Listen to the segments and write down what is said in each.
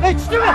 Ey, düştü mü?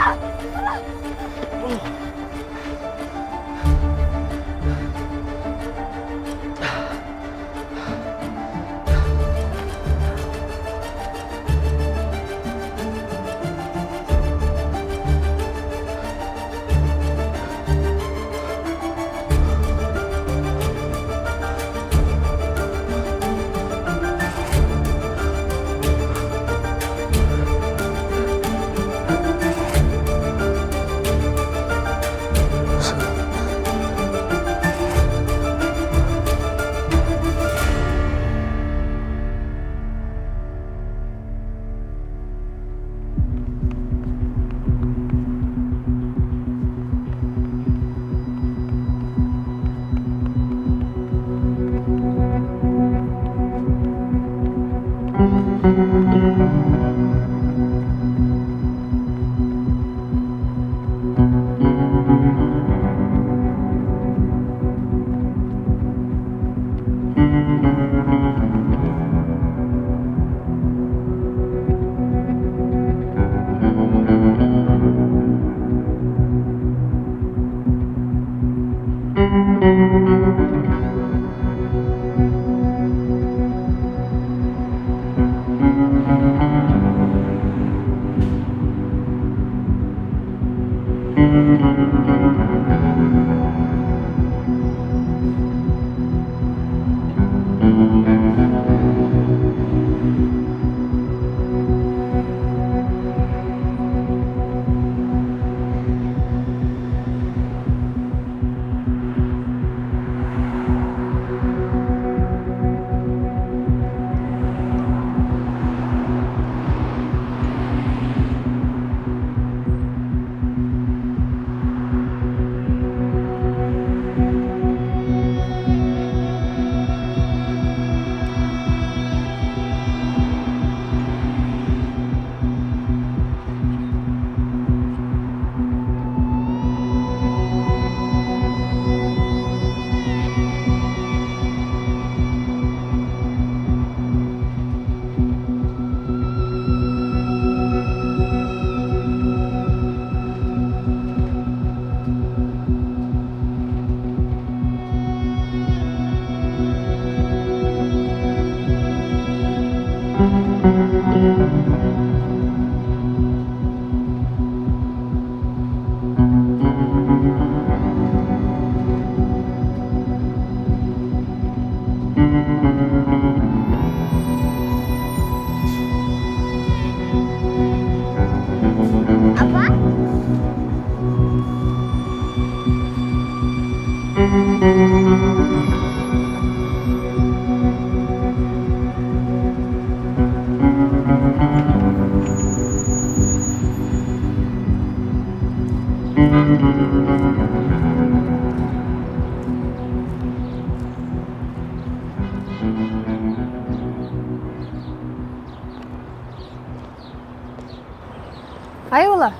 Ayollar.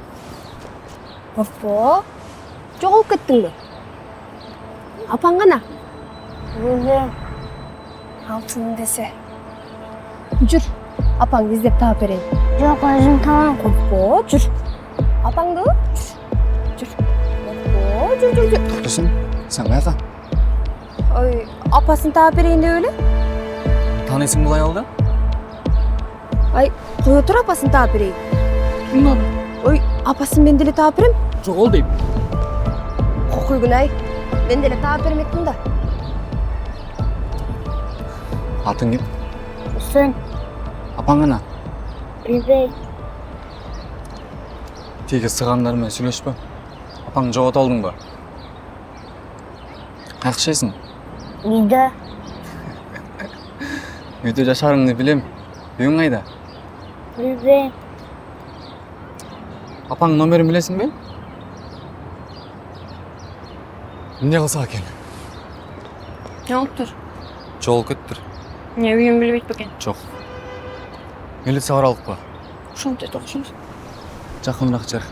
Bobo. Жоғалып кеттің бе? Апаң қана? Өзім алтын десе. Жүр. Апаңды іздеп тауып берейін. Жоқ, өзім табам. Bobo, жүр. Апаңды? Жүр. Bobo, жүр. Dursun, sen қайда? Ой, апасын тауып берейін деп өлі? Танисың бұлай алды? Ай, қой отыр апасын тауып берейін. Bundan. Ой, апасын мен деле тауып берем. Çok ol deyip. Қоқой күнай. Мен деле тауып бермекпін да. Atın git. Sen Apan қана? bilbey. Tегі сығандармен сөйлеспе. Апаң жоғат алдың ба? Қақшайсың? Үйде. Үйде жашарыңды білем. Үйің қайда? Bilbey. Апаң номерін білесің бе? Не қылса екен? Ne oldu? Жол көттір. Ne uyum bilbeyt bugün. Жоқ. Милиция аралық па? Şunu da dokşun. Жақынырақ жер.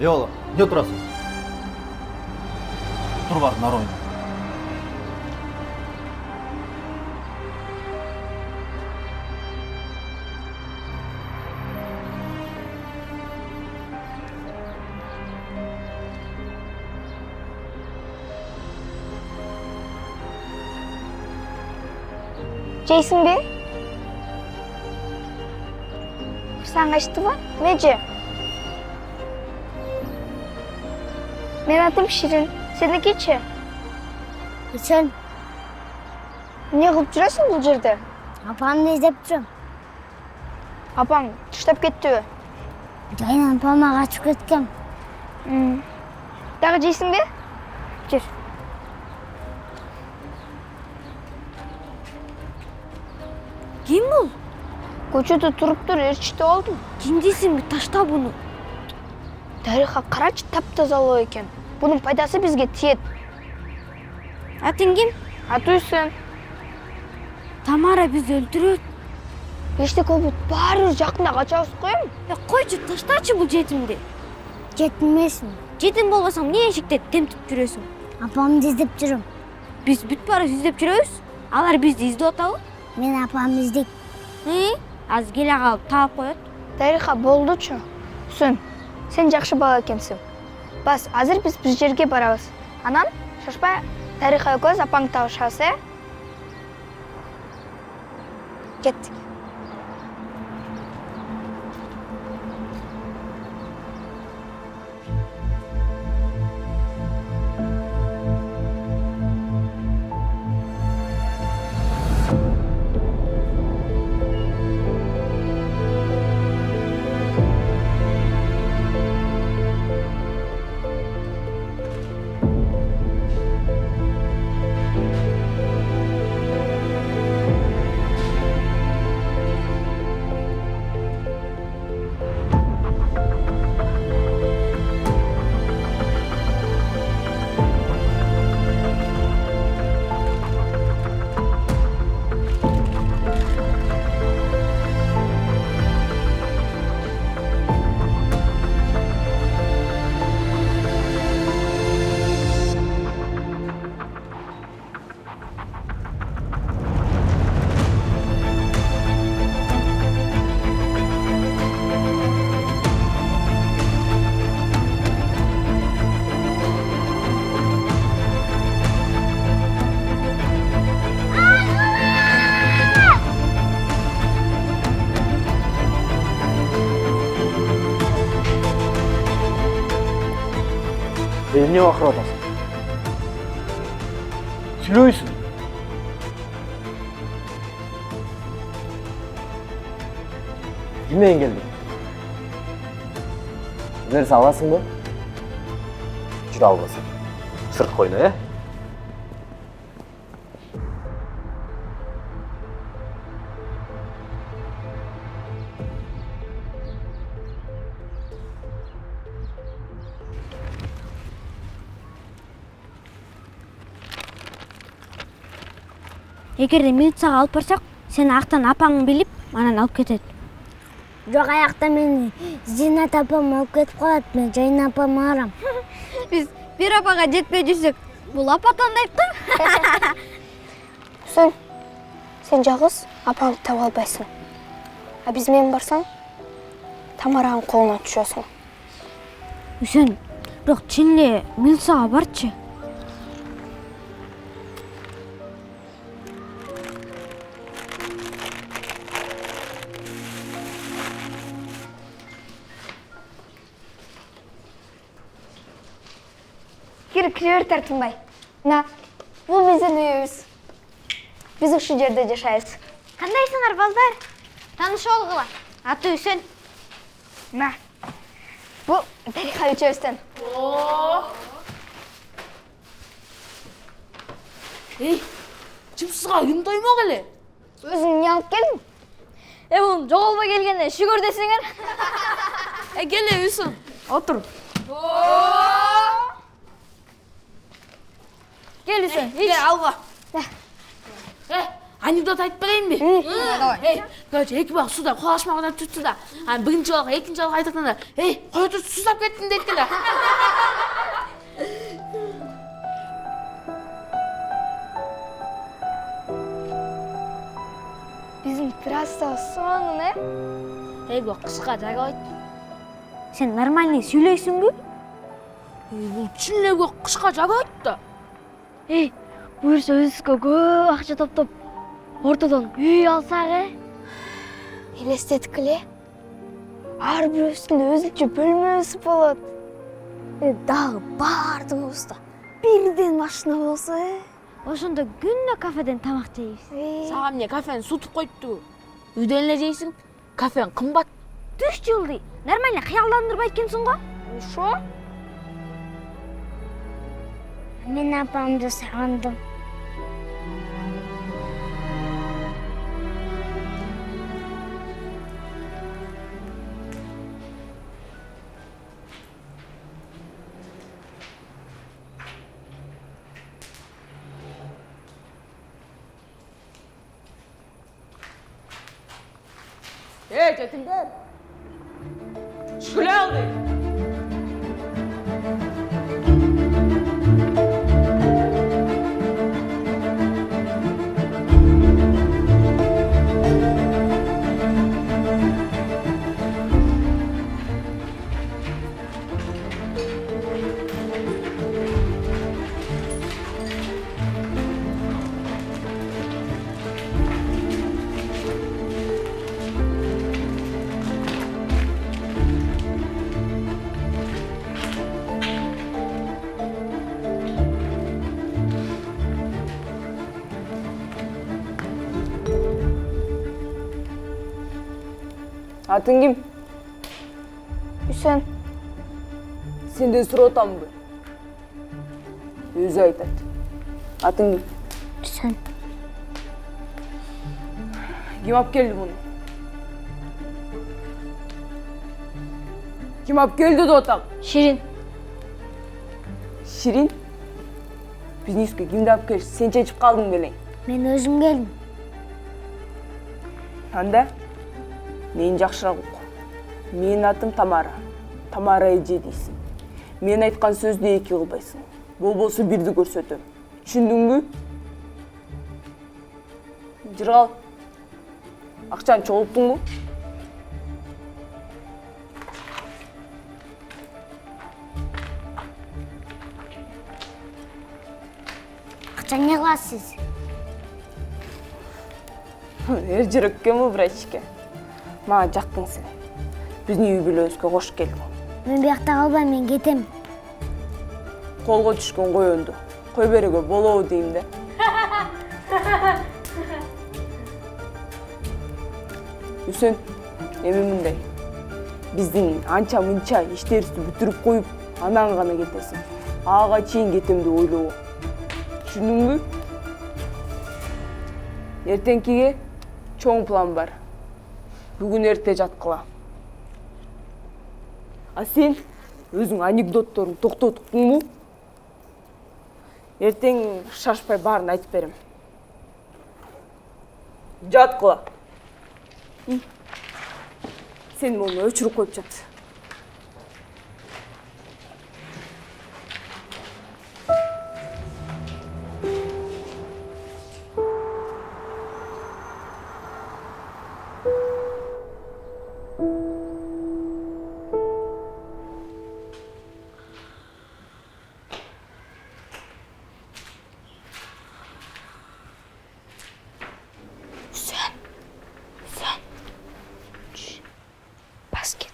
Бала, не тұрасың? Тұр бар, нар ойна. Жейсің бе? Құрсаң ашты ма? Меже? Мен атым Ширин. Сенікі ше? Сен? Не қылып жүресің бұл жерде? Апамды іздеп жүрем. Апаң түштеп кетті бе? Жайнан апама қашып кеткем. Дағы жейсің бе? Жүр. Ким бұл? Көчеде тұрып тұр, ерчішті олдым. Ким дейсің бе? Ташта бұны. Тарихқа қарашы, тап-тазалау екен. Бұның пайдасы бізге тиет. Атың кім? Атуйсың. Тамара бізді өлтірет. Ешті көбіт бары жақында қачауыз қойым. Қойшы, таштачы бұл жетімді. Жетіммесің. Жетім болбасам не ешікте демтіп жүресің? Апамды іздеп жүрім. Біз бүт бары іздеп жүрөз. Алар бізді ізді оталы? Мен апамды іздеп. Аз келе қалып тауып қояд. Тарихқа болды чо. Сүн, сен жақшы бала екенсің. Бас, азыр біз бір жерге барабыз. Анан, шашпай, Тарихқа көз апаң тауышасы. Кеттік. Не уақыр атасың? Сүйлейсің? Кіммен келдің? Нәрсе аласың ба? Жүр албасың. Сырт қойна, е? Егерде милицияға алып барсақ, сен ақтан апаңын біліп, анан алып кетеді. Жоқ, аяқта мені Зинат апам алып кетіп қалады, мен Жайна апам арам. Біз бір апаға жетпей жүрсек, бұл апа таңдайды. Сен жағыз апаңды таба албайсың. А бізмен барсаң, Тамараның қолына түшесің. Үсен, жоқ, чынле милицияға барчы. Кірер Тартынбай. На, бұл біздің үйіміз. Біз ұшы жерде жашайыз. Қандайсыңар, балдар? Таныш олғыла. Аты Үсен. На, бұл Тариха үшеуістен. Ей, жымсызға үйім тойма келе? Өзің не алып келдің? Бұл жоғалба келгенде шүгір десеңер. Келе Үсен, отыр. Gel Hüseyin, hiç. Gel alma. Анекдот айтып берейинби? Короче, эки бак сууда кол tuttu да. Анан биринчи балга экинчи балга айтканда, кой тур сузап кеттиң дейт эле. Биздин трасса сонун, Бул кышка жагабайт. Сен нормальный сүйлөйсүңбү? Бул чын эле кышка жагабайт да. Буюрса өзүбүзгө көп акча топтоп, ортодон үй алсак, элестетик эле. Ар бирөөбүздүн өзүнчө бөлмөбүз болот. Дагы баардыгыбызда бирден машина болсо, ошондо күнүнө кафеден тамак жейбиз. Сага эмне кафени сутуп коюпту? Үйдөн эле жейсиң. Кафен кымбат. Түш жылдый. Нормально кыялдандырбай экенсиң го? Ошо? Мен апамды сагындым. Жетимдер. Шүле алды. Атың ким? Үсен, Сенден сурап атамбы? Өзү айтат. Атың ким? Үсен. Ким алып келди муну? Ким алып келди деп атам? Ширин. Ширин? Биздин үйгө кимди алып келишти? Сен чечип калдың белең. Мен өзүм келдим. Анда мени жакшыраак ук. Менин атым Тамара. Тамара эже дейсиң. Мен айткан сөздү эки кылбайсың. Болбосо бирди көрсөтөм. Түшүндүңбү? Жыргал. Акчаны чогулттуңбу? Акча эмне кыласыз? Эр жүрөккөнбү, братчика? Мага жактың сен. Биздин үй бүлөбүзгө кош келдиң. Мен биякта калбайм, мен кетем. Колго түшкөн коёнду кой берүүгө болобу дейм да. Үсен, эми мындай. Биздин анча мынча иштерибизди бүтүрүп коюп, анан гана кетесиң. Ага чейин кетем деп ойлобо. Түшүндүңбү? Эртеңкиге чоң план бар. Бүгүн эрте жаткыла. А сен өзүң анекдотторуңду токтотуңбу? Эртең шашпай баарын айтып берем. Жаткыла. Сен муну өчүрүп коюп жат. Basket.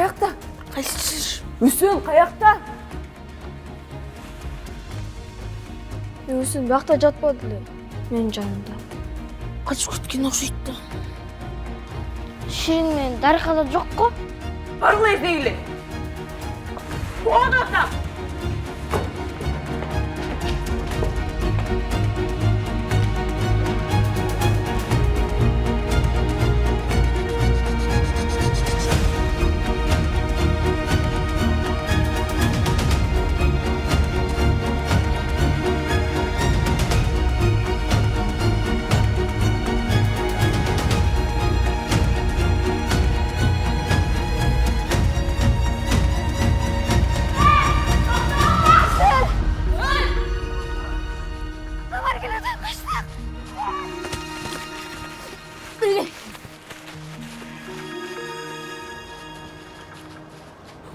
Каякта? Кайсы? Үсөн каякта? Үсүн бакта жатпады эле менин жанымда. Качып кеткен окшойт да. Ширин менен Дарихада жокко? Баргыла эзегиле. Оонотам.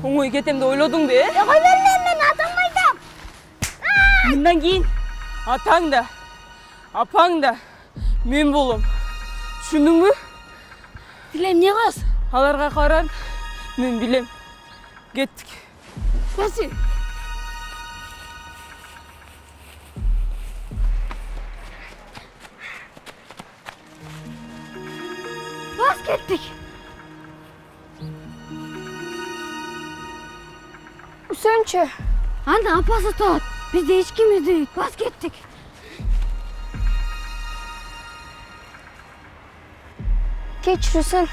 Оңой кетем деп ойлодуң бе? Кой берме, мен атамды айтам. Мындан кийин атаң да, апаң да мен болом. Түшүндүңбү? Билем, не кыласың? Аларга каран мен билем. Кеттик. Баси. Бас кеттик. Үсөнчү. Анда апасы тоот. Бизде эч ким издебейт. Бас кеттик. Кечир Үсөн.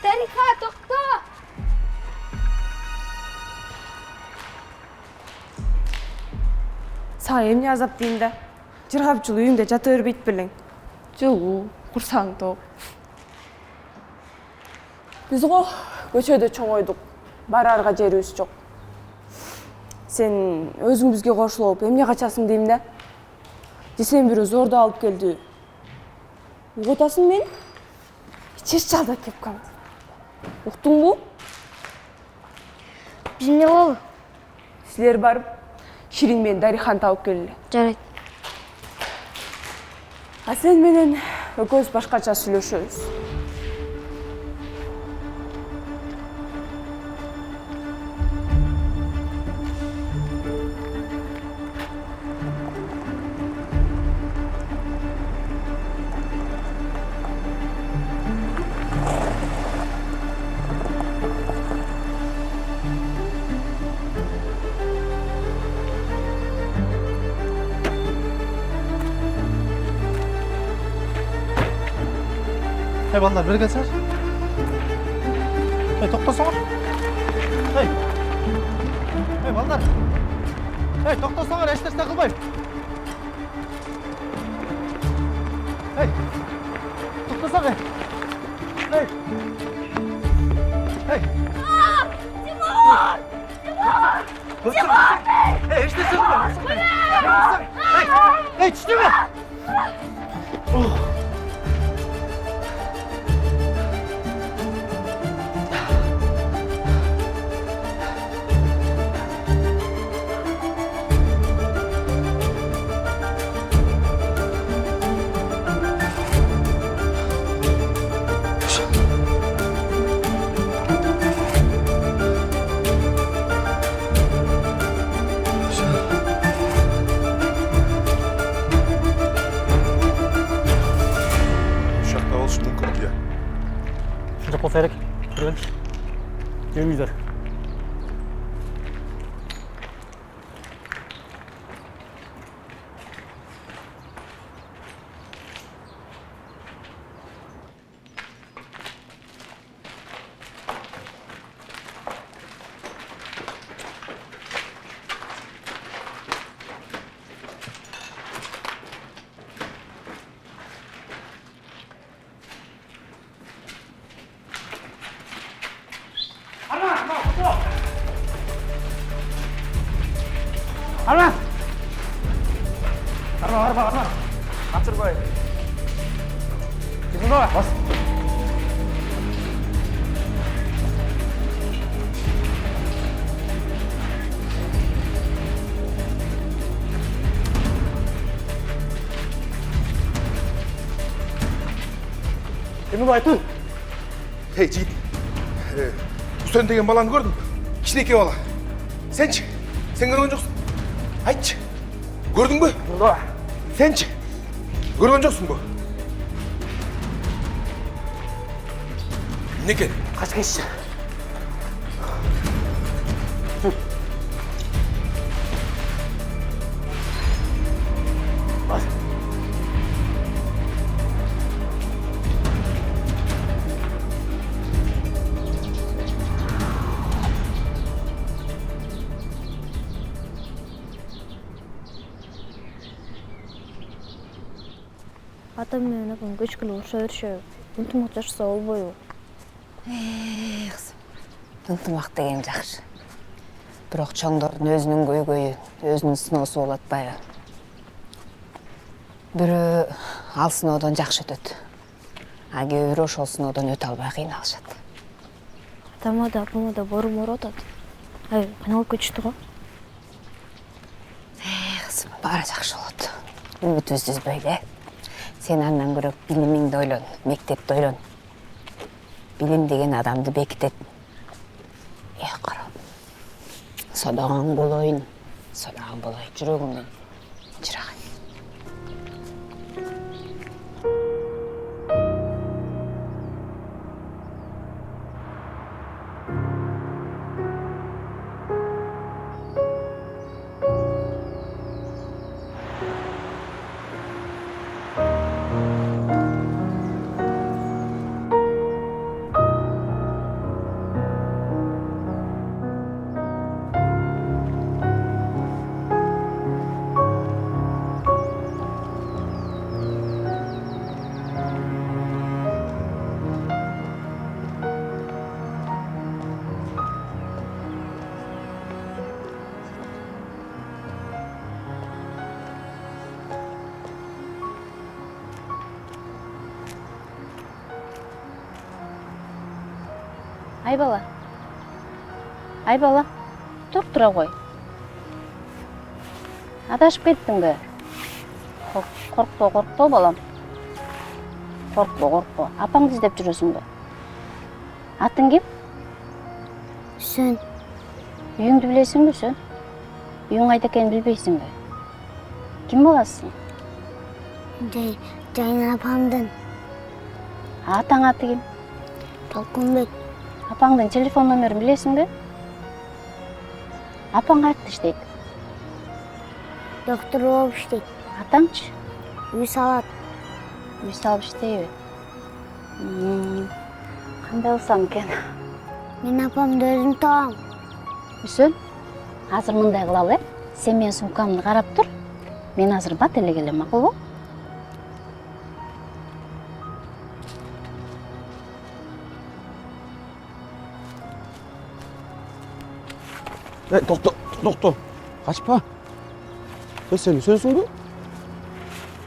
Дариха, токто. Сага эмне азап дейм да? Жыргап жылуу үйүңдө жата бербейт белең. Жылуу, курсаң ток. Биз го көчөдө чоңойдук. Барарга жерибиз жок. Сен өзүң бизге кошулуп эмне качасың дейм да? Десем бирөө зордо алып келди. Угутасың мени? Чеч жалдап кеп калды. Уктуңбу? Биз эмне болду? Силер барып Ширин менен Дариханы табып келгиле. Жарайт. А сен менен экөөбүз башкача сүйлөшөбүз. Hey ballar, beri gelsinler. Hey, toxtasana. Hey. Hey ballar. Hey, toxtasana, eşit takılmayın. Hey. Toxtasana. Hey. Hey. Timur! Timur! Timur! Hey, eşit takılmayın. Hey. Hey, düştü mü? Oh. болса керек. Көрген. Жемейдер. Arman! Arman! Atır boy. Gidin baba. Bas. Gidin baba, dur. Hey, Cid. Үсен деген баланы көрдің бе? Кішінекей бала. Сенші? Сен көрген жоқсың? Айтшы. Көрдің бе? Burada. Сенші? Көрген жоқсың бе? Не екен? Kaç geçti? Атам менен апам көчкүлө уруша беришеби. Ынтымак жашаса болбойбу? Кызым, ынтымак деген жакшы. Бирок чоңдордун өзүнүн көйгөйү, өзүнүн сыноосу болот атпайбы? Бирөө ал сыноодон жакшы өтөт. А кээ бирөө ошол сыноодон өтө албай кыйналышат. Атама да апама да борум ооруп атат. Кыйналып кетишти го. Кызым, баары жакшы болот. Үмүтүбүздү үзбөйлү. Сен андан көрө билимиңди ойлон, мектепти ойлон. Билим деген адамды бекитет. Кара. Садаган болоюн, жүрөгүмдөн жырагай. Ай бала, туруп тура кой. Адашып кеттиңби? Коркпо балам. Коркпо. Апаңды издеп жүрөсүңбү? Атың ким? Үсен. Үйүңдү билесиңби, Үсен? Үйүң кайда экенин билбейсиңби? Ким баласысың? Жайна апамдын. Атаң аты ким? Толкунбек. Апаңдын телефон номерин билесиңби? Апаң кайерде иштейт? Доктор болуп иштейт. Атаңчы? Үй салат. Үй салып иштейби? Кандай кылсам экен? Мен апамды өзүм табам. Үсен, азыр мындай кылалы, сен менин сумкамды карап тур. Мен азыр бат эле келем, макулбу? Тоқта. Қашпа. Сен Үсенсің бе?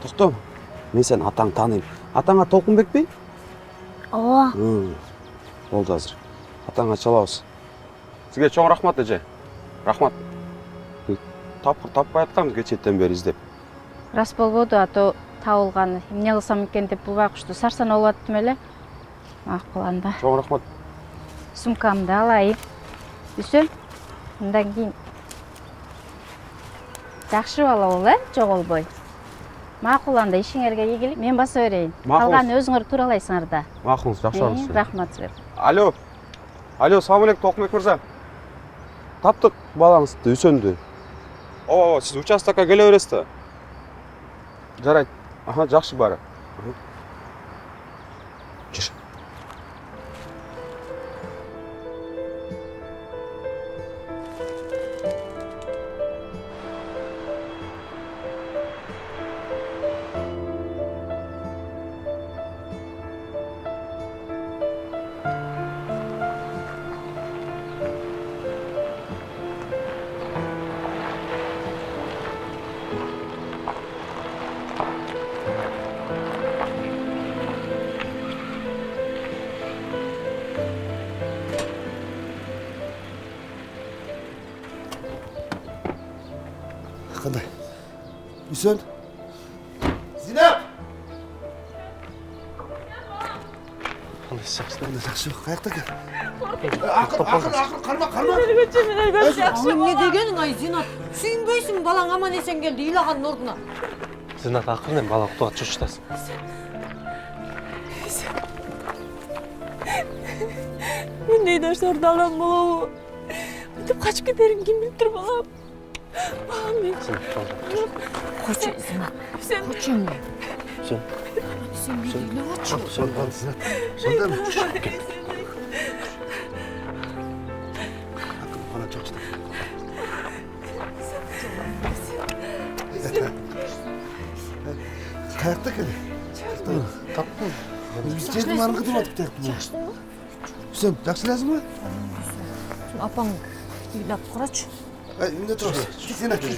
Тоқта. Мен сен атаң таныйм. Атаңа Толкунбек бе? Ооба. Болды азыр. Атаңа чалабыз. Сізге чоң рахмат эже. Рахмат. Тапкыр таппай аткам кечеттен бери издеп. Рас болбоду, ато табылганы. Эмне кылсам экен деп бул байкушту сарсана болуп аттым эле. Макул анда. Чоң рахмат. Сумкамды алайын. Үсен, мындан кийин жакшы бала бол, жоголбой. Макул анда ишиңерге ийгилик. Мен баса берейин. Калганын өзүңөр тууралайсыңар да. Макул, жакшы болуңуз. Рахмат силер. Алло, салам алейкум, Толкунбек мырза. Таптык балаңызды, Үсөндү. Ооба, сиз участокко келе бересиз да. Жарайт. Жакшы баары. Жүр. Қандай? Үсен? Зинап! жақсы жоқ қаяқта екен ақыр қарма не дегенің ай Зинат? Сүйінбейсің балаң аман есен келді илағанның орнына. Зинат ақырын бала құтыға чүріштасың. Мендей даштарды алам болобу? Бүйтіп қашып кетерін кім біліп тұр балам? Балам мен. Қойшы Зинат. Қойшы мен. Сен бейді илағатшы. сонда ма бала жоқ қаяқта екен таптым біз жердің арын қыдырып жатып жақсы ма Үсен жақсы ләзім ба Апаң илап қарашы. Үйінде тұрыңыз. Сен әкел.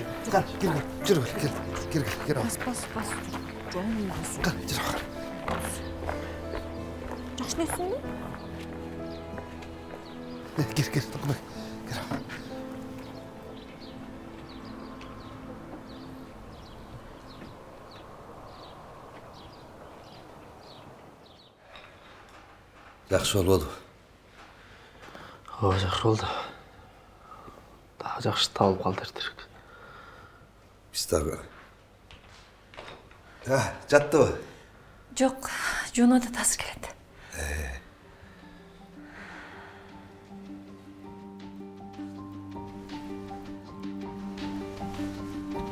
Кел. Бас. Жүр. Жақшылайсың ба? Кел, тоқымай. Кел. Жақсы болды. Жақсы болды. Daha жақсы тауып қалдырдық. Пистағы. Жатты ба? Жоқ, жуынады тасыр келеді.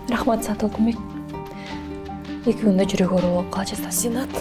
Рахмат Сатыл көмек. Екі күнде жүрек ауруы қалжаса. Зинат.